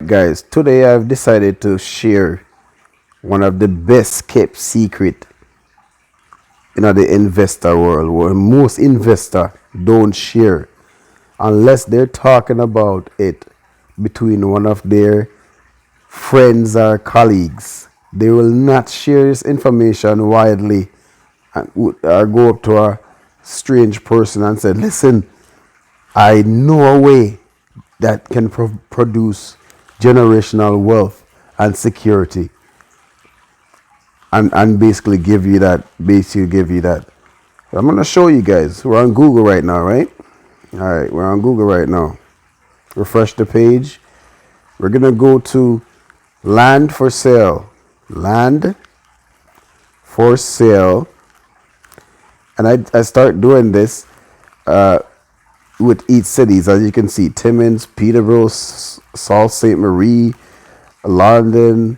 Guys, today I've decided to share one of the best kept secret in the investor world where most investor don't share unless they're talking about it between one of their friends or colleagues. They will not share this information widely and or go up to a strange person and say, listen, I know a way that can produce generational wealth and security, and basically give you that. I'm gonna show you guys. We're on Google right now, right? All right, we're on Google right now. Refresh the page. We're gonna go to land for sale. Land for sale. And I start doing this with each cities. As you can see, Timmins, Peterborough, Sault Ste. Marie, London.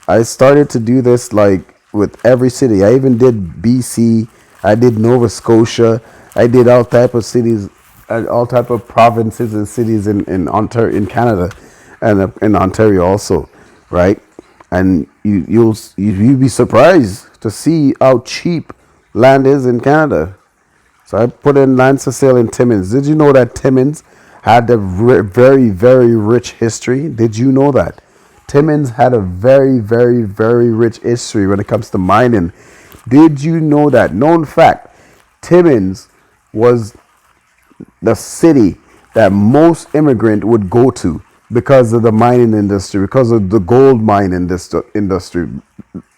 I started to do this like with every city. I even did BC. I did Nova Scotia. I did all type of cities and all type of provinces and cities in Ontario, in Canada, and in Ontario also, right? And you'll be surprised to see how cheap land is in Canada. So I put in land for sale in Timmins. Did you know that Timmins had a very, very rich history? Did you know that? Timmins had a very, very, very rich history when it comes to mining. Did you know that? Known fact, Timmins was the city that most immigrant would go to because of the mining industry, because of the gold mine industry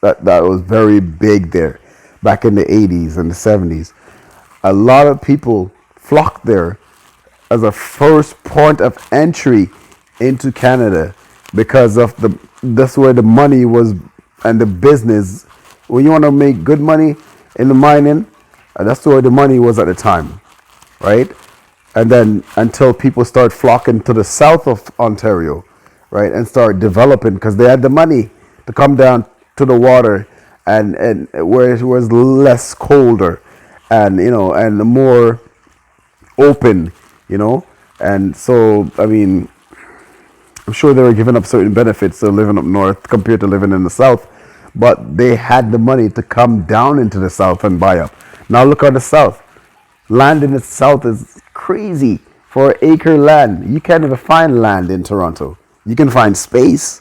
that was very big there back in the 80s and the 70s. A lot of people flocked there as a first point of entry into Canada because of that's where the money was and the business. When you want to make good money in the mining, that's where the money was at the time, right? And then until people start flocking to the south of Ontario, right, and start developing because they had the money to come down to the water and where it was less colder and and more open, and so I mean, I'm sure they were giving up certain benefits to living up north compared to living in the south, but they had the money to come down into the south and buy up. Now look at the south. Land in the south is crazy for acre land. You can't even find land in Toronto. You can find space.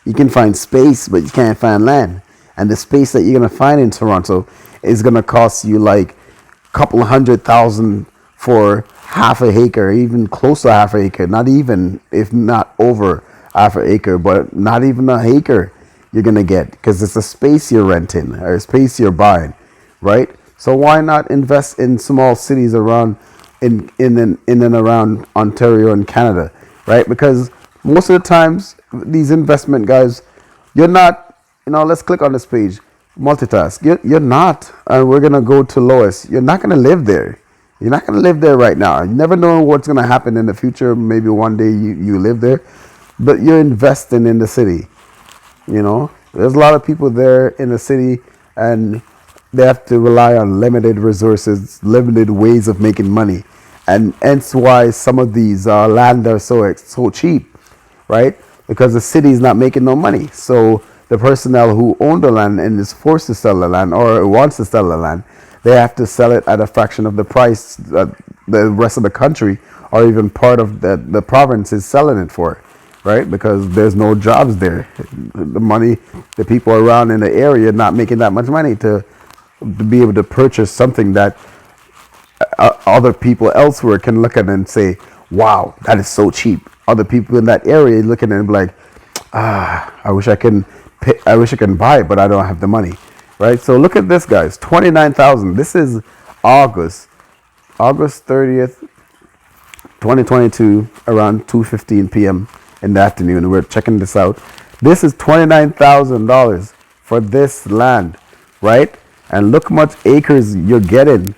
You can find space, but you can't find land. And the space that you're gonna find in Toronto is gonna cost you like a couple $100,000 for half an acre, even close to half an acre. Not even, if not over half an acre, but not even an acre you're gonna get because it's a space you're renting or a space you're buying, right? So why not invest in small cities around in and around Ontario and Canada, right? Because most of the times these investment guys, you're not, let's click on this page, multitask. You're not, and we're gonna go to Lois. You're not gonna live there. You're not gonna live there right now. You never know what's gonna happen in the future. Maybe one day you live there, but you're investing in the city. There's a lot of people there in the city, and they have to rely on limited resources, limited ways of making money, and hence why some of these land are so cheap, right? Because the city is not making no money. So the personnel who own the land and is forced to sell the land or wants to sell the land, they have to sell it at a fraction of the price that the rest of the country or even part of the province is selling it for, right? Because there's no jobs there. The people around in the area not making that much money to be able to purchase something that other people elsewhere can look at and say, wow, that is so cheap. Other people in that area looking at it and be like, I wish I can buy it, but I don't have the money, right? So look at this, guys, 29,000. This is August 30th, 2022, around 2:15 p.m. in the afternoon. We're checking this out. This is $29,000 for this land, right? And look how much acres you're getting,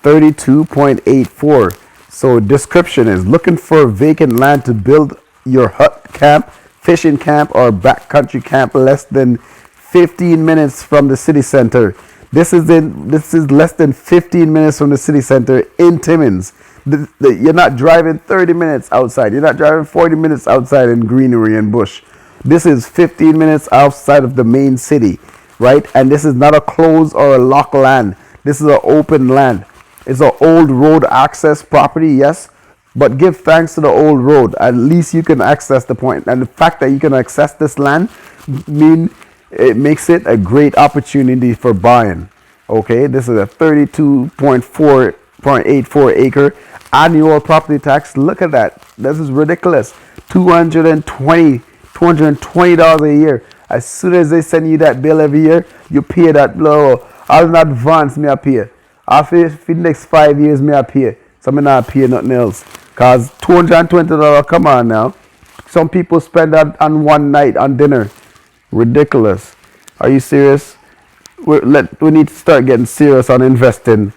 32.84. So description is looking for vacant land to build your hut camp, fishing camp, or backcountry camp less than 15 minutes from the city center. This is less than 15 minutes from the city center in Timmins. You're not driving 30 minutes outside. You're not driving 40 minutes outside in greenery and bush. This is 15 minutes outside of the main city, right? And this is not a closed or a locked land. This is an open land. It's an old road access property, yes, but give thanks to the old road. At least you can access the point. And the fact that you can access this land it makes it a great opportunity for buying. Okay, this is a 32.84 acre annual property tax. Look at that. This is ridiculous. $220 a year. As soon as they send you that bill every year, you pay that blow. All in advance, me I pay. After the next 5 years, me I pay. So I'm not pay nothing else. Because $220, come on now. Some people spend that on one night on dinner. Ridiculous. Are you serious? We need to start getting serious on investing.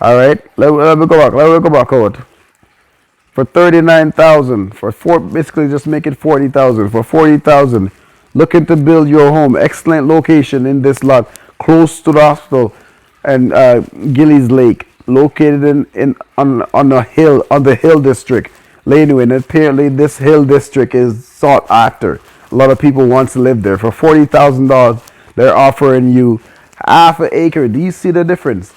All right, let me go back out. For 39,000, basically just make it 40,000. For 40,000, looking to build your home. Excellent location in this lot, close to the hospital and Gillies Lake, located on the hill district, Laneway. And apparently this hill district is sought after. A lot of people want to live there. For $40,000, they're offering you half an acre. Do you see the difference?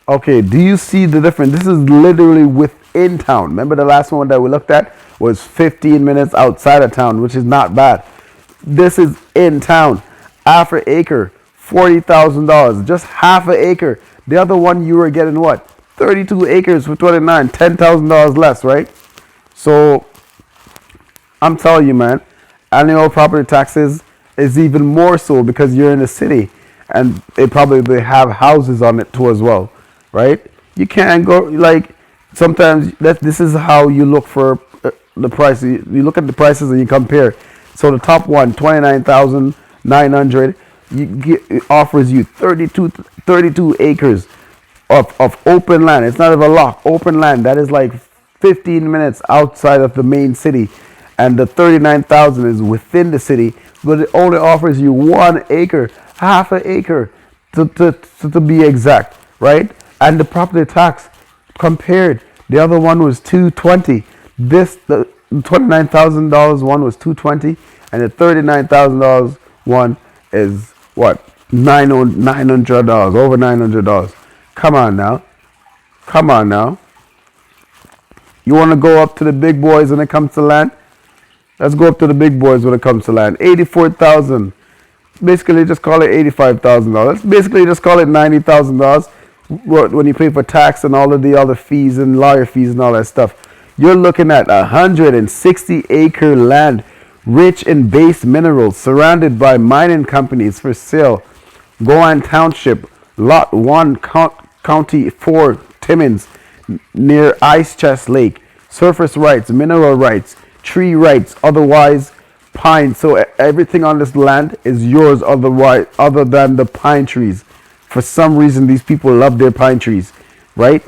Okay, do you see the difference? This is literally within town. Remember the last one that we looked at was 15 minutes outside of town, which is not bad. This is in town. Half an acre, $40,000. Just half an acre. The other one you were getting what? 32 acres for $29,000, $10,000 less, right? So I'm telling you, man, annual property taxes is even more so because you're in a city and they probably have houses on it too as well, right? You can't go like sometimes this is how you look for the price. You look at the prices and you compare. So the top one, 29,900, it offers you 32 acres of open land. It's not even a lock, open land. That is like 15 minutes outside of the main city. And the 39,000 is within the city, but it only offers you 1 acre, half an acre to be exact, right? And the property tax compared, the other one was $220. The $29,000 one was $220, and the $39,000 one is what? $900, over $900. Come on now. You want to go up to the big boys when it comes to land? Let's go up to the big boys when it comes to land. $84,000. Basically, just call it $85,000. Basically, just call it $90,000 when you pay for tax and all of the other fees and lawyer fees and all that stuff. You're looking at 160-acre land, rich in base minerals, surrounded by mining companies for sale. Gowan Township, Lot 1, County 4, Timmins, near Ice Chest Lake. Surface rights, mineral rights, tree rights, otherwise pine. So everything on this land is yours other than the pine trees. For some reason, these people love their pine trees, right?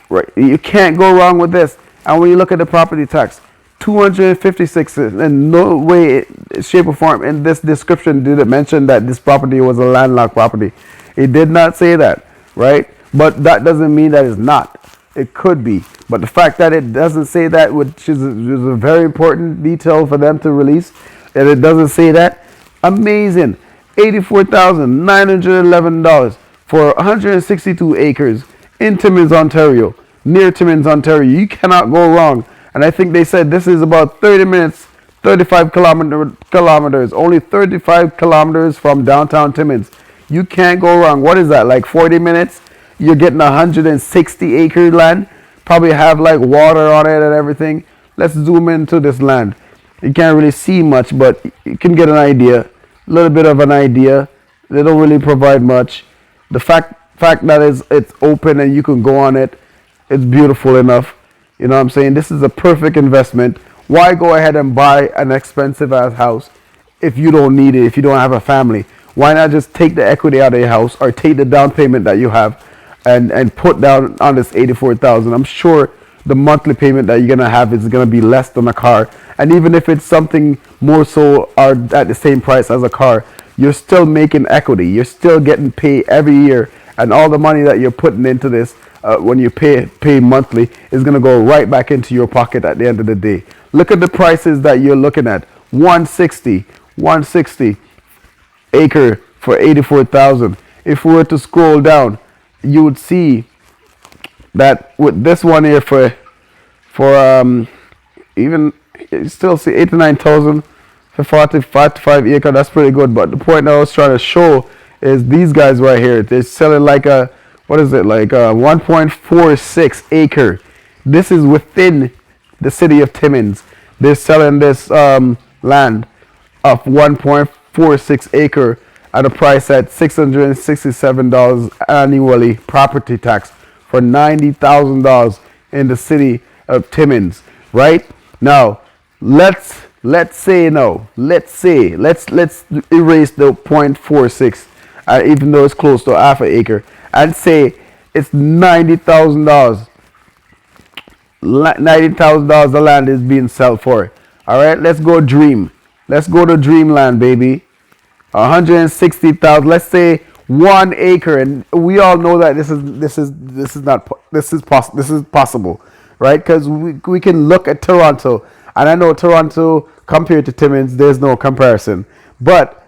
Right. You can't go wrong with this. And when you look at the property tax, 256, in no way, shape or form in this description did it mention that this property was a landlocked property. It did not say that, right? But that doesn't mean that it's not. It could be. But the fact that it doesn't say that, which is a very important detail for them to release, and it doesn't say that, amazing. $84,911 for 162 acres in Timmins, Ontario, near Timmins, Ontario. You cannot go wrong. And I think they said this is about 30 minutes, 35 kilometers, only 35 kilometers from downtown Timmins. You can't go wrong. What is that, like 40 minutes? You're getting 160 acre land, probably have like water on it and everything. Let's zoom into this land. You can't really see much, but you can get an idea, a little bit of an idea. They don't really provide much. The fact that it's open and you can go on it, it's beautiful enough. You know what I'm saying? This is a perfect investment. Why go ahead and buy an expensive ass house if you don't need it, if you don't have a family? Why not just take the equity out of your house or take the down payment that you have and put down on this $84,000? I'm sure the monthly payment that you're gonna have is gonna be less than a car. And even if it's something more so or at the same price as a car, you're still making equity. You're still getting paid every year, and all the money that you're putting into this when you pay monthly, is going to go right back into your pocket at the end of the day. Look at the prices that you're looking at. 160 acre for 84,000. If we were to scroll down, you would see that with this one here for even you still see 89,000 for 45 acre. That's pretty good. But the point I was trying to show is these guys right here. They're selling like a, what is it, like a 1.46 acre. This is within the city of Timmins. They're selling this land of 1.46 acre at a price at $667 annually property tax for $90,000 in the city of Timmins. Right now, let's say let's erase the 0.46, even though it's close to half an acre, and say it's $90,000. $90,000 the land is being sold for. All right, let's go dream. Let's go to dreamland, baby. 160,000. Let's say 1 acre, and we all know that this is possible, right? Because we can look at Toronto, and I know Toronto compared to Timmins, there's no comparison, but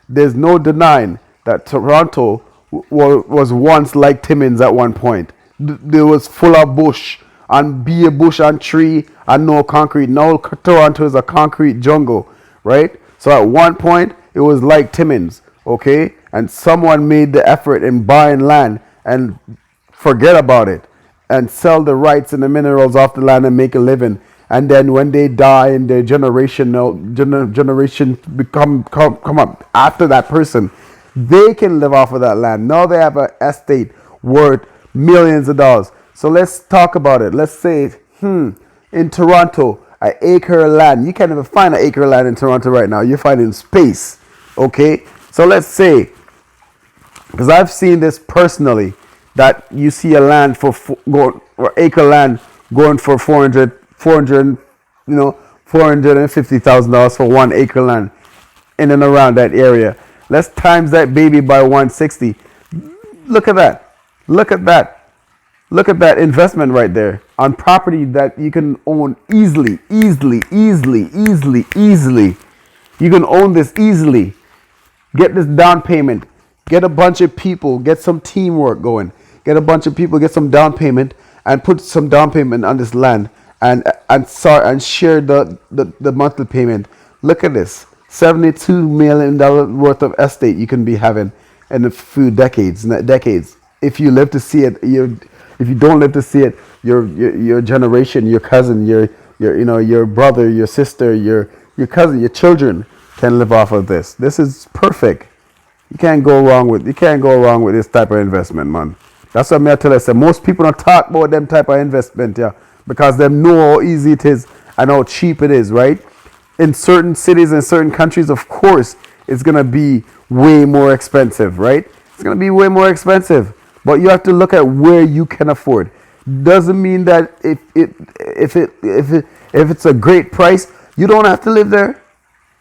there's no denying that Toronto was once like Timmins at one point. There was full of bush and be a bush and tree and no concrete. Now Toronto is a concrete jungle, right? So at one point it was like Timmins, okay? And someone made the effort in buying land and forget about it and sell the rights and the minerals off the land and make a living. And then when they die and their generation come up after that person, they can live off of that land. Now they have an estate worth millions of dollars. So let's talk about it. Let's say, in Toronto, an acre of land. You can't even find an acre of land in Toronto right now. You're finding space. Okay? So let's say, because I've seen this personally, that you see a land or acre land going for $450,000 for 1 acre land in and around that area. Let's times that baby by 160. Look at that. Look at that. Look at that investment right there on property that you can own easily. You can own this easily. Get this down payment. Get a bunch of people. Get some teamwork going. Get a bunch of people. Get some down payment and put some down payment on this land and share the monthly payment. Look at this. $72 million worth of estate you can be having in a few decades. If you live to see it, if you don't live to see it, your generation, your cousin, your brother, your sister, your cousin, your children can live off of this. This is perfect. You can't go wrong with this type of investment, man. That's what I tell you. Most people don't talk about them type of investment, yeah, because they know how easy it is and how cheap it is, right? In certain cities and certain countries, of course, it's gonna be way more expensive, right? It's gonna be way more expensive. But you have to look at where you can afford. Doesn't mean that if it's a great price, you don't have to live there.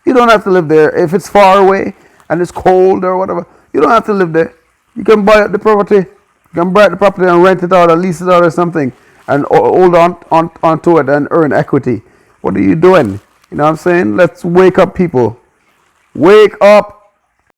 You don't have to live there. If it's far away and it's cold or whatever, you don't have to live there. You can buy the property. You can buy the property and rent it out or lease it out or something and hold on to it and earn equity. What are you doing? You know what I'm saying? Let's wake up, people. Wake up.